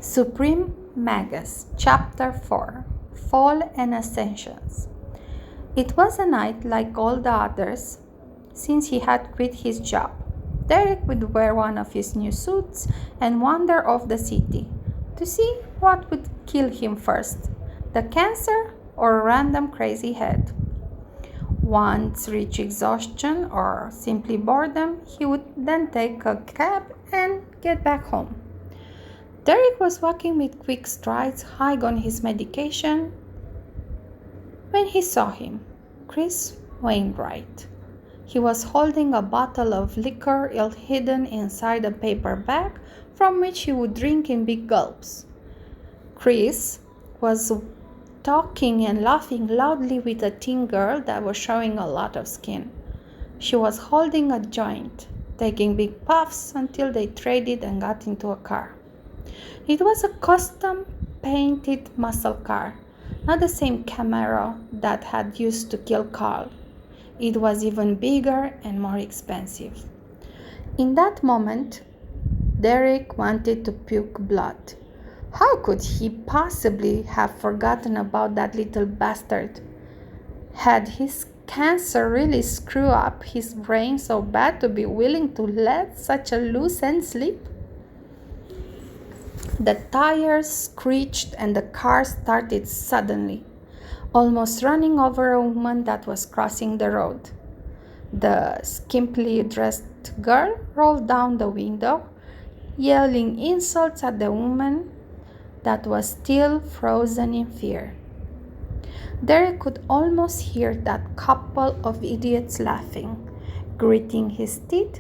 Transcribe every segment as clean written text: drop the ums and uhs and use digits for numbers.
Supreme Magus, Chapter 4 Fall and Ascensions. It was a night like all the others since he had quit his job. Derek would wear one of his new suits and wander off the city to see what would kill him first, the cancer or a random crazy head. Once reached exhaustion or simply boredom, he would then take a cab and get back home. Derek was walking with quick strides, high on his medication, when he saw him, Chris Wainwright. He was holding a bottle of liquor hidden inside a paper bag from which he would drink in big gulps. Chris was talking and laughing loudly with a teen girl that was showing a lot of skin. She was holding a joint, taking big puffs until they traded and got into a car. It was a custom-painted muscle car, not the same Camaro that had used to kill Carl. It was even bigger and more expensive. In that moment, Derek wanted to puke blood. How could he possibly have forgotten about that little bastard? Had his cancer really screwed up his brain so bad to be willing to let such a loose end slip? The tires screeched and the car started suddenly, almost running over a woman that was crossing the road. The skimpily dressed girl rolled down the window, yelling insults at the woman that was still frozen in fear. Derek could almost hear that couple of idiots laughing. Gritting his teeth,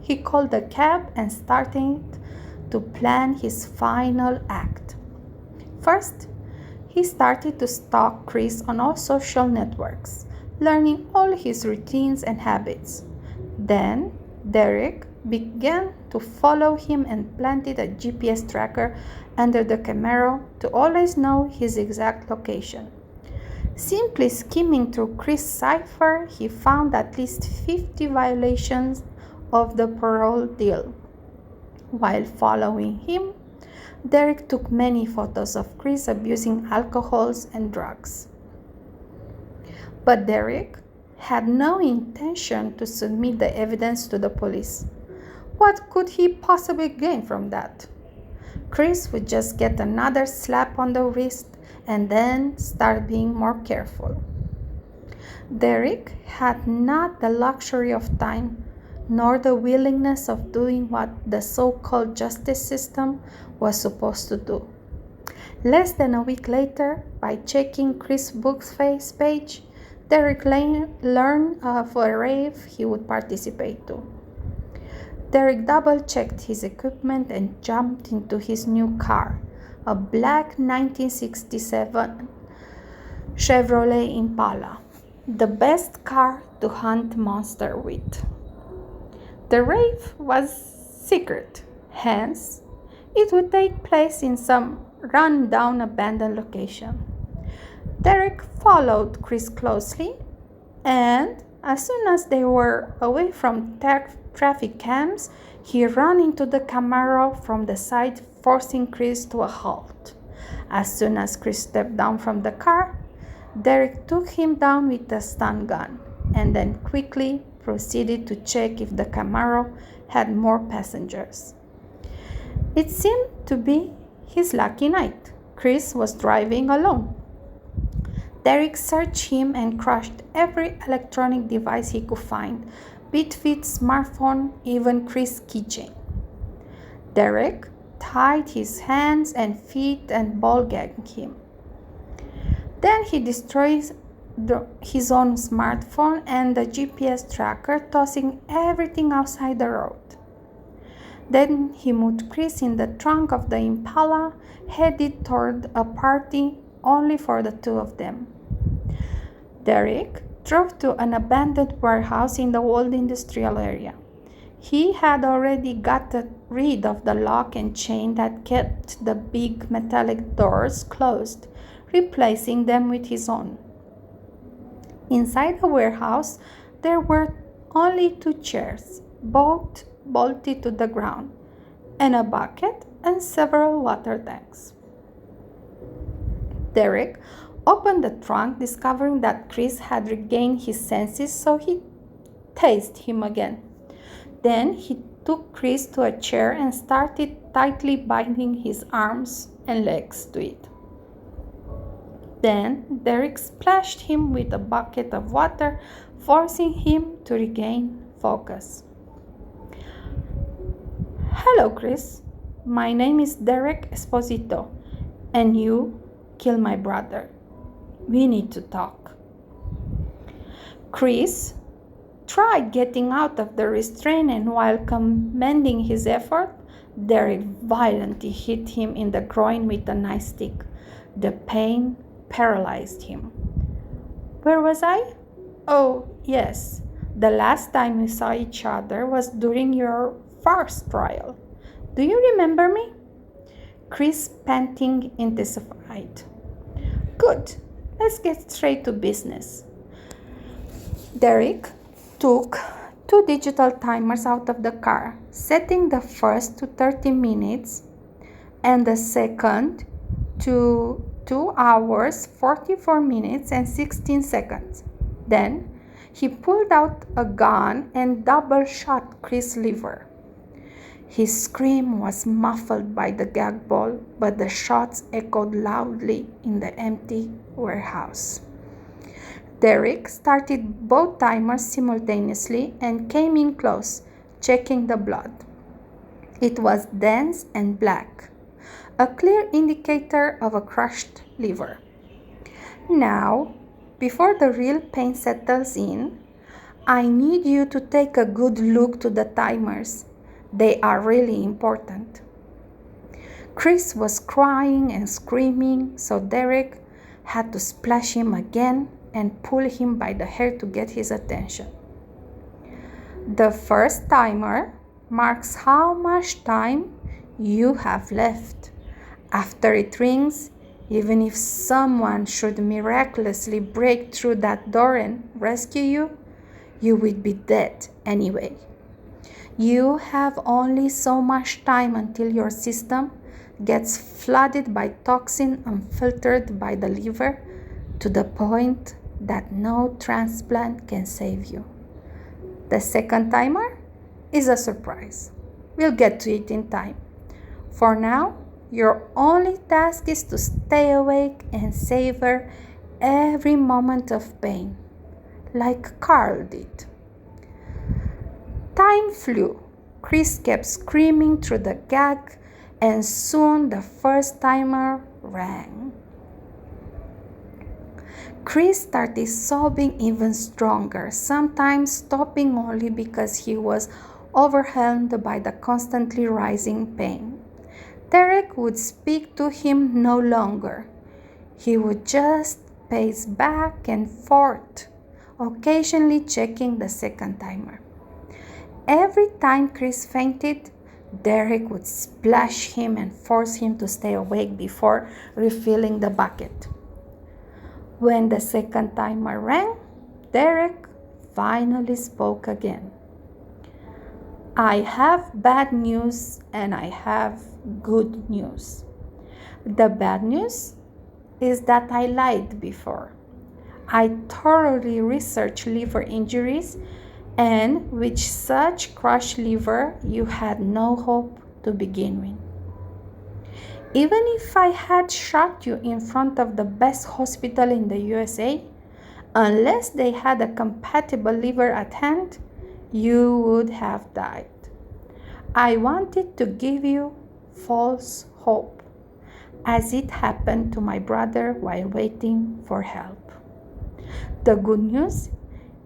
he called a cab and started to plan his final act. First, he started to stalk Chris on all social networks, learning all his routines and habits. Then, Derek began to follow him and planted a GPS tracker under the Camaro to always know his exact location. Simply skimming through Chris' cipher, he found at least 50 violations of the parole deal. While following him, Derek took many photos of Chris abusing alcohols and drugs. But Derek had no intention to submit the evidence to the police. What could he possibly gain from that? Chris would just get another slap on the wrist and then start being more careful. Derek had not the luxury of time nor the willingness of doing what the so-called justice system was supposed to do. Less than a week later, by checking Chris' book's face page, Derek learned of a rave he would participate to. Derek double-checked his equipment and jumped into his new car, a black 1967 Chevrolet Impala, the best car to hunt monsters with. The rave was secret, hence, it would take place in some run-down abandoned location. Derek followed Chris closely, and as soon as they were away from traffic cams, he ran into the Camaro from the side, forcing Chris to a halt. As soon as Chris stepped down from the car, Derek took him down with a stun gun, and then quickly proceeded to check if the Camaro had more passengers. It seemed to be his lucky night. Chris was driving alone. Derek searched him and crushed every electronic device he could find, Bitfit, smartphone, even Chris' keychain. Derek tied his hands and feet and ball-gagged him. Then he destroyed his own smartphone and the GPS tracker, tossing everything outside the road. Then he moved Chris in the trunk of the Impala, headed toward a party only for the two of them. Derek drove to an abandoned warehouse in the old industrial area. He had already gotten rid of the lock and chain that kept the big metallic doors closed, replacing them with his own. Inside the warehouse, there were only 2 chairs, both bolted to the ground, and a bucket and several water tanks. Derek opened the trunk, discovering that Chris had regained his senses, so he tased him again. Then he took Chris to a chair and started tightly binding his arms and legs to it. Then Derek splashed him with a bucket of water, forcing him to regain focus. "Hello, Chris. My name is Derek Esposito, and you killed my brother. We need to talk." Chris tried getting out of the restraint, and while commending his effort, Derek violently hit him in the groin with a nightstick. The pain paralyzed him. "Where was I? Oh, yes. The last time we saw each other was during your first trial. Do you remember me?" Chris, panting, intensified. "Good. Let's get straight to business." Derek took 2 digital timers out of the car, setting the first to 30 minutes and the second to 2 hours, 44 minutes, and 16 seconds. Then he pulled out a gun and double shot Chris' liver. His scream was muffled by the gag ball, but the shots echoed loudly in the empty warehouse. Derek started both timers simultaneously and came in close, checking the blood. It was dense and black, a clear indicator of a crushed liver. "Now, before the real pain settles in, I need you to take a good look to the timers. They are really important." Chris was crying and screaming, so Derek had to splash him again and pull him by the hair to get his attention. "The first timer marks how much time you have left. After it rings, even if someone should miraculously break through that door and rescue you, you would be dead anyway. You have only so much time until your system gets flooded by toxin unfiltered by the liver to the point that no transplant can save you. The second timer is a surprise. We'll get to it in time. For now, your only task is to stay awake and savor every moment of pain, like Carl did." Time flew. Chris kept screaming through the gag, and soon the first timer rang. Chris started sobbing even stronger, sometimes stopping only because he was overwhelmed by the constantly rising pain. Derek would speak to him no longer. He would just pace back and forth, occasionally checking the second timer. Every time Chris fainted, Derek would splash him and force him to stay awake before refilling the bucket. When the second timer rang, Derek finally spoke again. "I have bad news and I have good news. The bad news is that I lied before. I thoroughly researched liver injuries, and with such crushed liver, you had no hope to begin with. Even if I had shot you in front of the best hospital in the USA, unless they had a compatible liver at hand, you would have died. I wanted to give you false hope, as it happened to my brother while waiting for help. The good news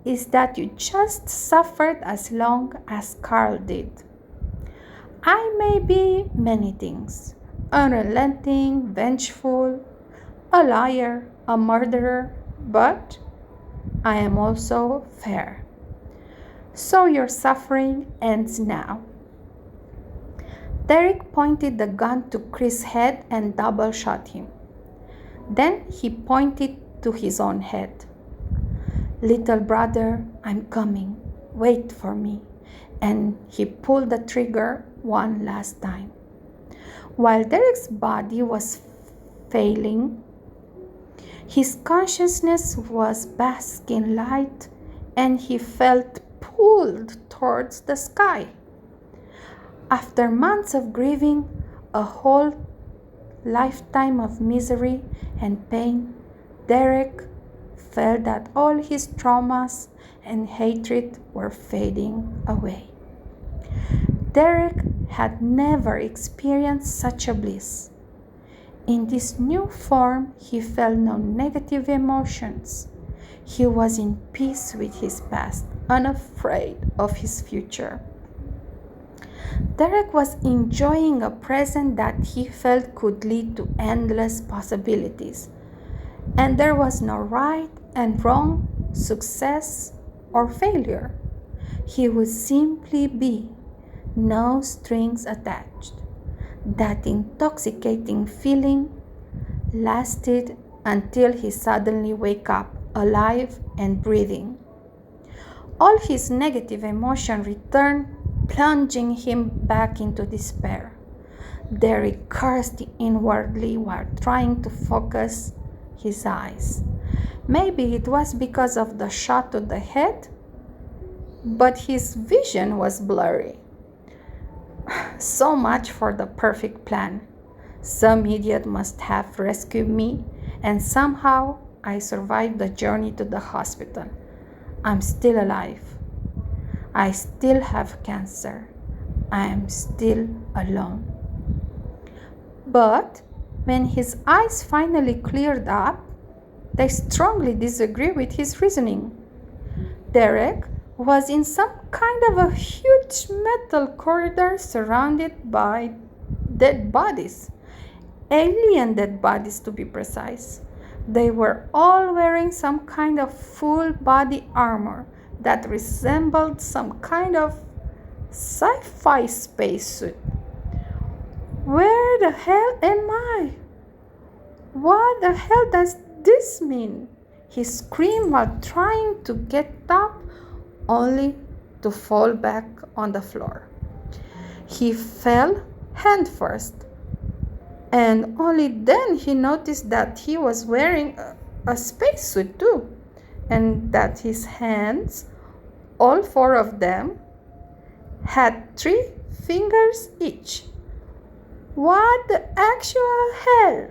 is that you just suffered as long as Carl did. I may be many things: unrelenting, vengeful, a liar, a murderer, but I am also fair. So your suffering ends now." Derek pointed the gun to Chris' head and double shot him. Then he pointed to his own head. "Little brother, I'm coming. Wait for me." And he pulled the trigger one last time. While Derek's body was failing, his consciousness was basking in light, and he felt pulled towards the sky. After months of grieving, a whole lifetime of misery and pain, Derek felt that all his traumas and hatred were fading away. Derek had never experienced such a bliss. In this new form, he felt no negative emotions. He was in peace with his past, unafraid of his future. Derek was enjoying a present that he felt could lead to endless possibilities. And there was no right and wrong, success or failure. He would simply be, no strings attached. That intoxicating feeling lasted until he suddenly woke up, alive and breathing. All his negative emotion returned, plunging him back into despair. Derek cursed inwardly while trying to focus his eyes. Maybe it was because of the shot to the head, but his vision was blurry. So much for the perfect plan. Some idiot must have rescued me, and somehow I survived the journey to the hospital. I'm still alive. I still have cancer. I am still alone. But when his eyes finally cleared up, they strongly disagree with his reasoning. Derek was in some kind of a huge metal corridor surrounded by dead bodies. Alien dead bodies, to be precise. They were all wearing some kind of full body armor that resembled some kind of sci-fi spacesuit. Where the hell am I? What the hell does this mean? He screamed while trying to get up, only to fall back on the floor. He fell hand first, and only then he noticed that he was wearing a spacesuit too, and that his hands, all four of them, had 3 fingers each. What the actual hell?